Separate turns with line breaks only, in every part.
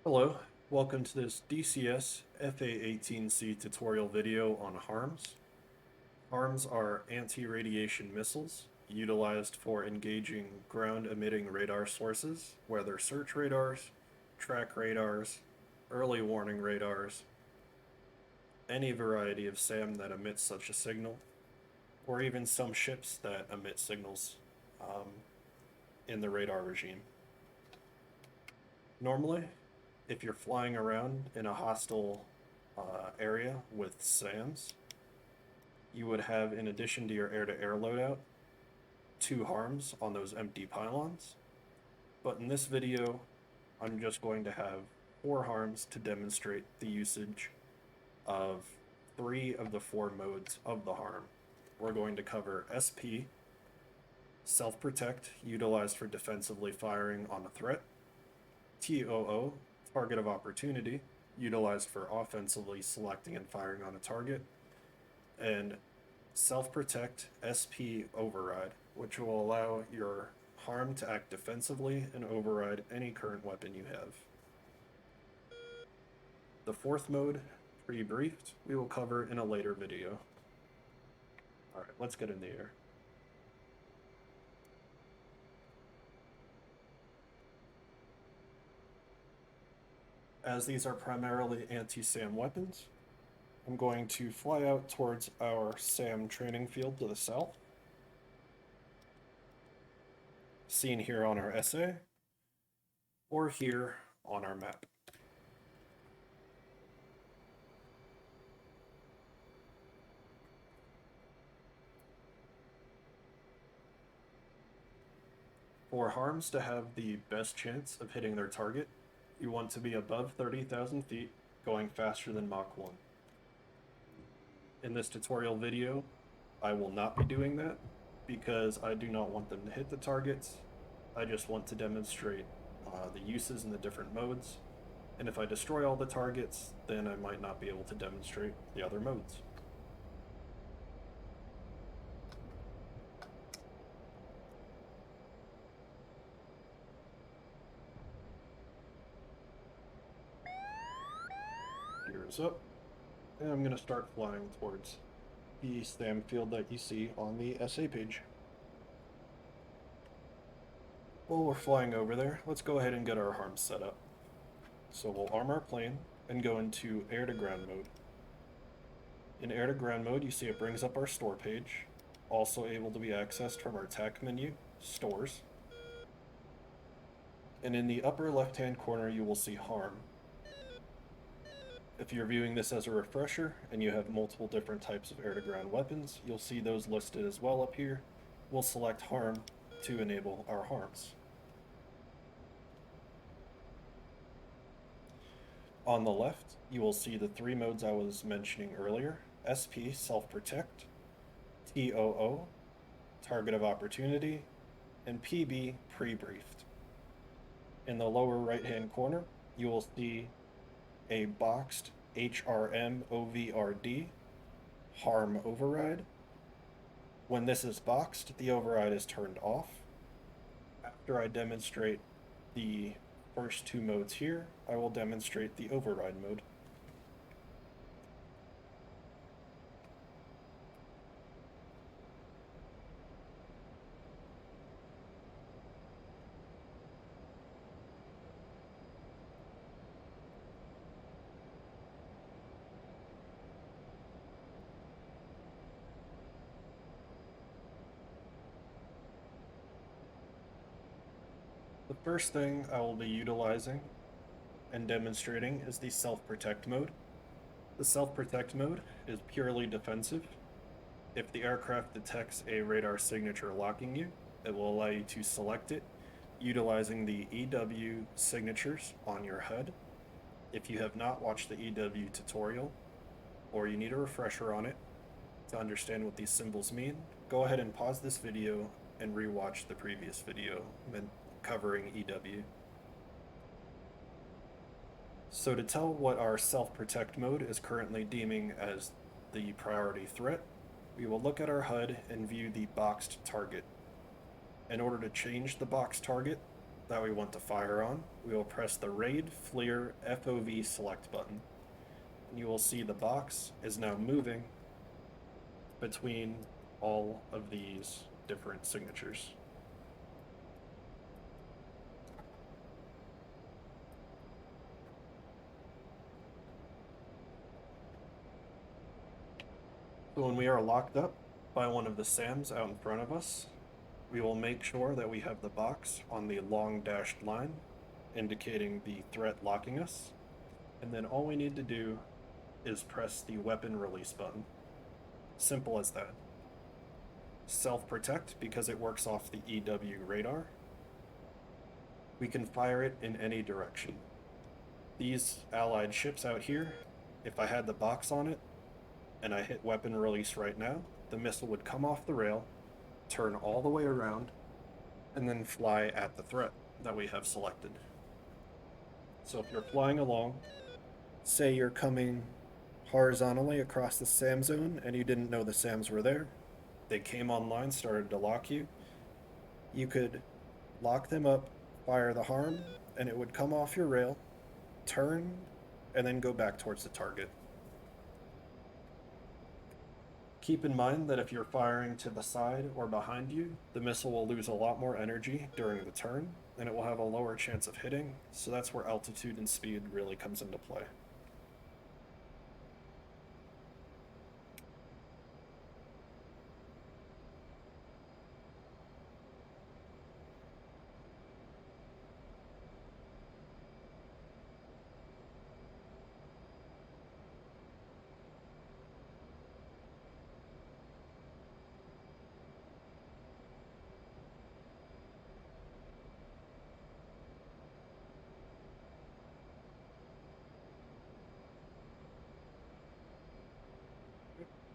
Hello, welcome to this DCS FA-18C tutorial video on HARMs. HARMs are anti-radiation missiles utilized for engaging ground-emitting radar sources, whether search radars, track radars, early warning radars, any variety of SAM that emits such a signal, or even some ships that emit signals um, in the radar regime. Normally, if you're flying around in a hostile area with SAMs, you would have, in addition to your air-to-air loadout, two harms on those empty pylons. But in this video, I'm just going to have four harms to demonstrate the usage of three of the four modes of the harm. We're going to cover SP, Self-Protect, utilized for defensively firing on a threat, TOO, Target of Opportunity, utilized for offensively selecting and firing on a target, and Self-Protect SP Override, which will allow your harm to act defensively and override any current weapon you have. The fourth mode, pre-briefed, we will cover in a later video. Alright, let's get in the air. As these are primarily anti-SAM weapons, I'm going to fly out towards our SAM training field to the south, seen here on our SA, or here on our map. For harms to have the best chance of hitting their target, you want to be above 30,000 feet, going faster than Mach 1. In this tutorial video, I will not be doing that because I do not want them to hit the targets. I just want to demonstrate the uses in the different modes. And if I destroy all the targets, then I might not be able to demonstrate the other modes. Gears up. And I'm going to start flying towards the SAM field that you see on the SA page. While we're flying over there, let's go ahead and get our harms set up. So we'll arm our plane and go into air-to-ground mode. In air-to-ground mode, you see it brings up our store page, also able to be accessed from our TAC menu, Stores. And in the upper left-hand corner, you will see Harm. If you're viewing this as a refresher and you have multiple different types of air-to-ground weapons, you'll see those listed as well up here. We'll select Harm to enable our harms. On the left, you will see the three modes I was mentioning earlier: SP, Self-Protect, TOO, Target of Opportunity, and PB, Pre-Briefed. In the lower right-hand corner, you will see a boxed HRM OVRD, Harm Override. When this is boxed, the override is turned off. After I demonstrate the first two modes here, I will demonstrate the override mode. The first thing I will be utilizing and demonstrating is the Self-Protect mode. The Self-Protect mode is purely defensive. If the aircraft detects a radar signature locking you, it will allow you to select it utilizing the EW signatures on your HUD. If you have not watched the EW tutorial, or you need a refresher on it to understand what these symbols mean, go ahead and pause this video and rewatch the previous video covering EW. So to tell what our Self-Protect mode is currently deeming as the priority threat, we will look at our HUD and view the boxed target. In order to change the boxed target, that we want to fire on, we will press the RAID FLIR FOV select button. And you will see the box is now moving between all of these different signatures. So when we are locked up by one of the SAMs out in front of us, we will make sure that we have the box on the long dashed line, indicating the threat locking us. And then all we need to do is press the weapon release button. Simple as that. Self-protect, because it works off the EW radar. We can fire it in any direction. These allied ships out here, if I had the box on it, and I hit weapon release right now, the missile would come off the rail, turn all the way around, and then fly at the threat that we have selected. So if you're flying along, say you're coming horizontally across the SAM zone and you didn't know the SAMs were there, they came online, started to lock you, you could lock them up, fire the harm, and it would come off your rail, turn, and then go back towards the target. Keep in mind that if you're firing to the side or behind you, the missile will lose a lot more energy during the turn, and it will have a lower chance of hitting, so that's where altitude and speed really comes into play.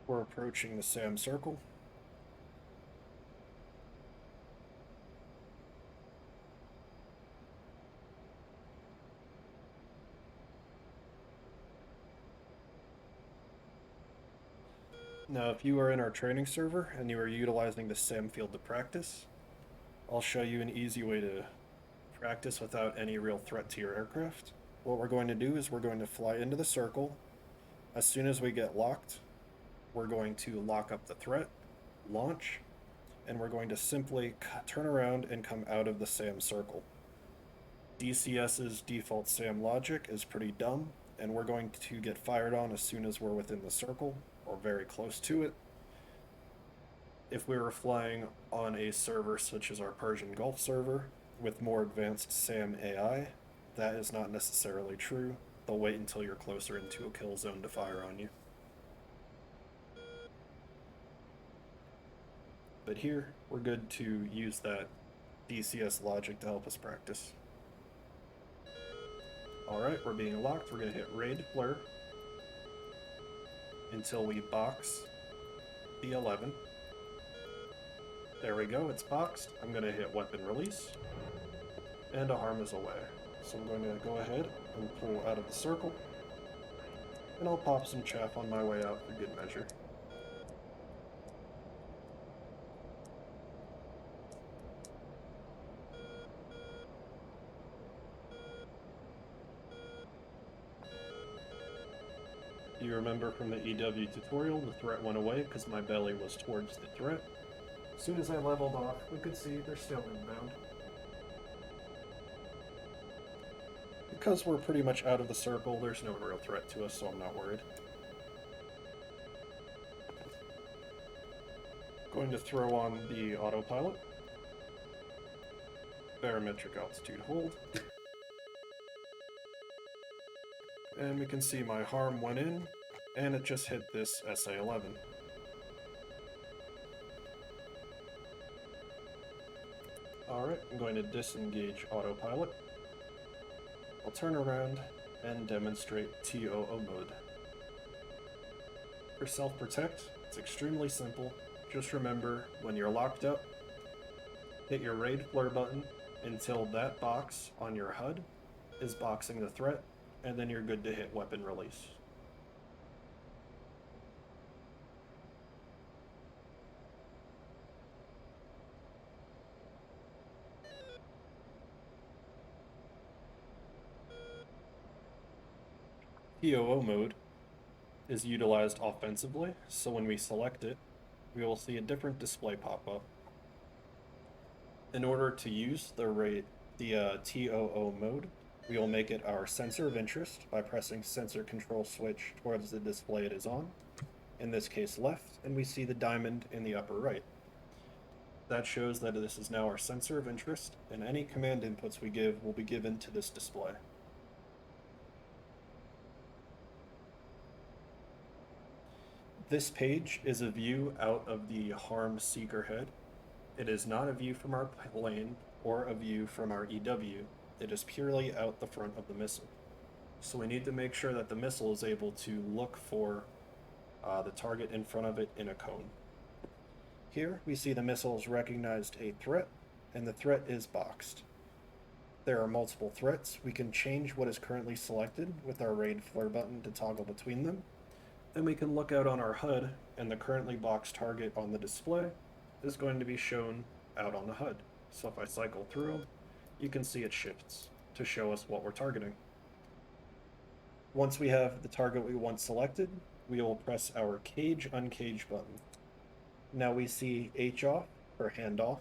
We're approaching the SAM circle. Now, if you are in our training server and you are utilizing the SAM field to practice, I'll show you an easy way to practice without any real threat to your aircraft. What we're going to do is we're going to fly into the circle. As soon as we get locked, we're going to lock up the threat, launch, and we're going to simply turn around and come out of the SAM circle. DCS's default SAM logic is pretty dumb, and we're going to get fired on as soon as we're within the circle, or very close to it. If we were flying on a server such as our Persian Gulf server, with more advanced SAM AI, that is not necessarily true. They'll wait until you're closer into a kill zone to fire on you. But here, we're good to use that DCS logic to help us practice. Alright, we're being locked. We're going to hit RAID FLIR until we box the 11. There we go, it's boxed. I'm going to hit weapon release, and a harm is away. So I'm going to go ahead and pull out of the circle, and I'll pop some chaff on my way out for good measure. You remember from the EW tutorial, the threat went away because my belly was towards the threat. As soon as I leveled off, we could see they're still inbound. Because we're pretty much out of the circle, there's no real threat to us, so I'm not worried. Going to throw on the autopilot. Barometric altitude hold. And we can see my harm went in, and it just hit this SA-11. Alright, I'm going to disengage autopilot. I'll turn around and demonstrate TOO mode. For self-protect, it's extremely simple. Just remember, when you're locked up, hit your RAID FLIR button until that box on your HUD is boxing the threat, and then you're good to hit weapon release. TOO mode is utilized offensively, so when we select it, we will see a different display pop up. In order to use the TOO mode, we will make it our sensor of interest by pressing sensor control switch towards the display it is on, in this case left, and we see the diamond in the upper right. That shows that this is now our sensor of interest, and any command inputs we give will be given to this display. This page is a view out of the harm seeker head. It is not a view from our plane or a view from our EW. It is purely out the front of the missile. So we need to make sure that the missile is able to look for the target in front of it in a cone. Here we see the missile has recognized a threat, and the threat is boxed. There are multiple threats. We can change what is currently selected with our raid flare button to toggle between them. Then we can look out on our HUD, and the currently boxed target on the display is going to be shown out on the HUD. So if I cycle through, you can see it shifts to show us what we're targeting. Once we have the target we want selected, we will press our cage uncage button. Now we see H off or hand off,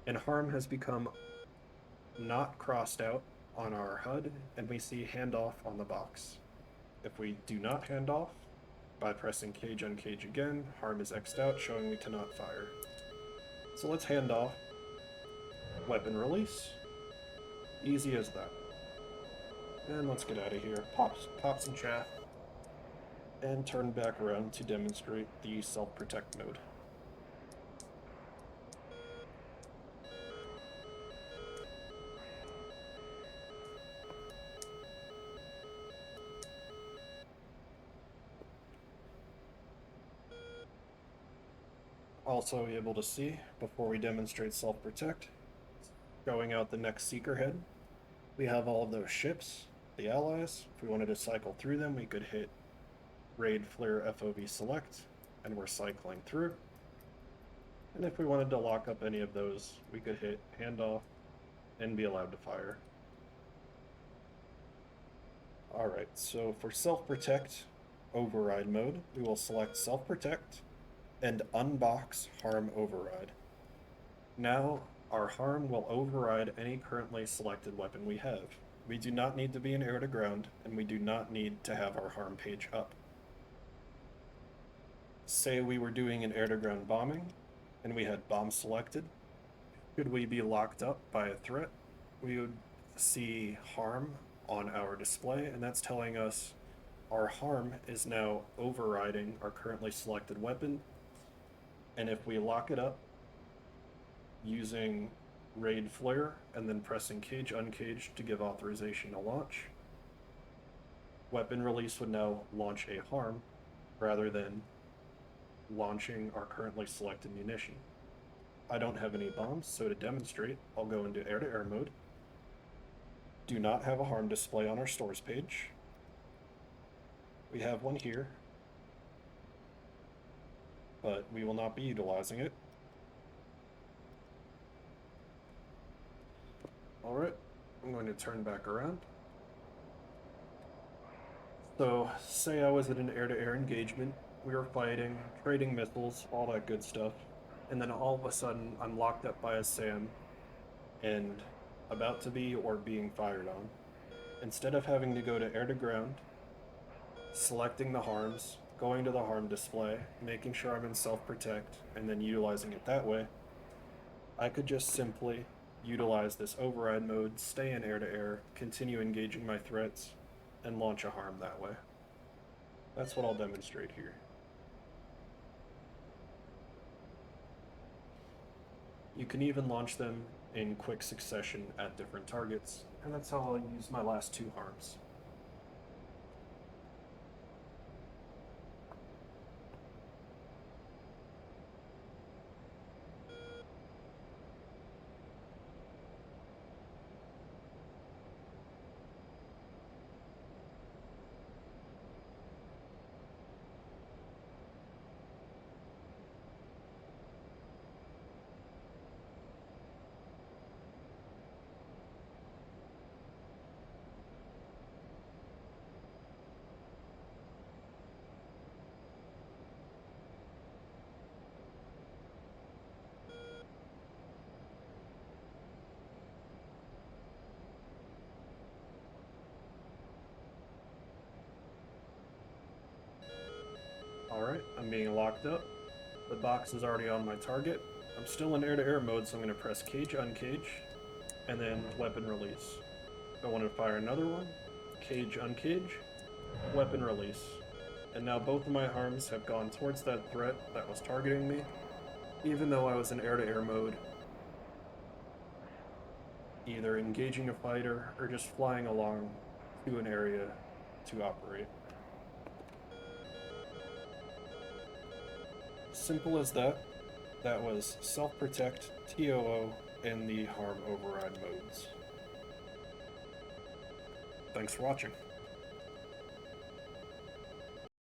and harm has become not crossed out on our HUD, and we see hand off on the box. If we do not hand off, by pressing cage uncage again, harm is X'd out, showing we cannot fire. So let's hand off, weapon release, easy as that. And let's get out of here, pop some chaff, and turn back around to demonstrate the self-protect mode. Also able to see, before we demonstrate self-protect, going out the next seeker head, we have all of those ships, the allies. If we wanted to cycle through them, we could hit raid flare FOV select, and we're cycling through. And if we wanted to lock up any of those, we could hit handoff and be allowed to fire. Alright, so for self-protect override mode, we will select self-protect and unbox harm override. Now our harm will override any currently selected weapon we have. We do not need to be in air to ground, and we do not need to have our harm page up. Say we were doing an air to ground bombing, and we had bomb selected. Should we be locked up by a threat, we would see harm on our display, and that's telling us our harm is now overriding our currently selected weapon. And if we lock it up using raid flare and then pressing cage uncage to give authorization to launch, weapon release would now launch a harm rather than launching our currently selected munition. I don't have any bombs, so to demonstrate, I'll go into air-to-air mode. Do not have a harm display on our stores page. We have one here, but we will not be utilizing it. Alright, I'm going to turn back around. So, say I was at an air-to-air engagement, we were fighting, trading missiles, all that good stuff, and then all of a sudden I'm locked up by a SAM and about to be or being fired on. Instead of having to go to air to ground, selecting the harms, going to the harm display, making sure I'm in self-protect, and then utilizing it that way, I could just simply utilize this override mode, stay in air-to-air, continue engaging my threats, and launch a harm that way. That's what I'll demonstrate here. You can even launch them in quick succession at different targets, and that's how I'll use my last two harms. Alright, I'm being locked up. The box is already on my target. I'm still in air-to-air mode, so I'm going to press cage, uncage, and then weapon release. If I want to fire another one, cage, uncage, weapon release. And now both of my harms have gone towards that threat that was targeting me, even though I was in air-to-air mode, either engaging a fighter or just flying along to an area to operate. Simple as that. That was Self-Protect, TOO, and the harm override modes. Thanks for watching.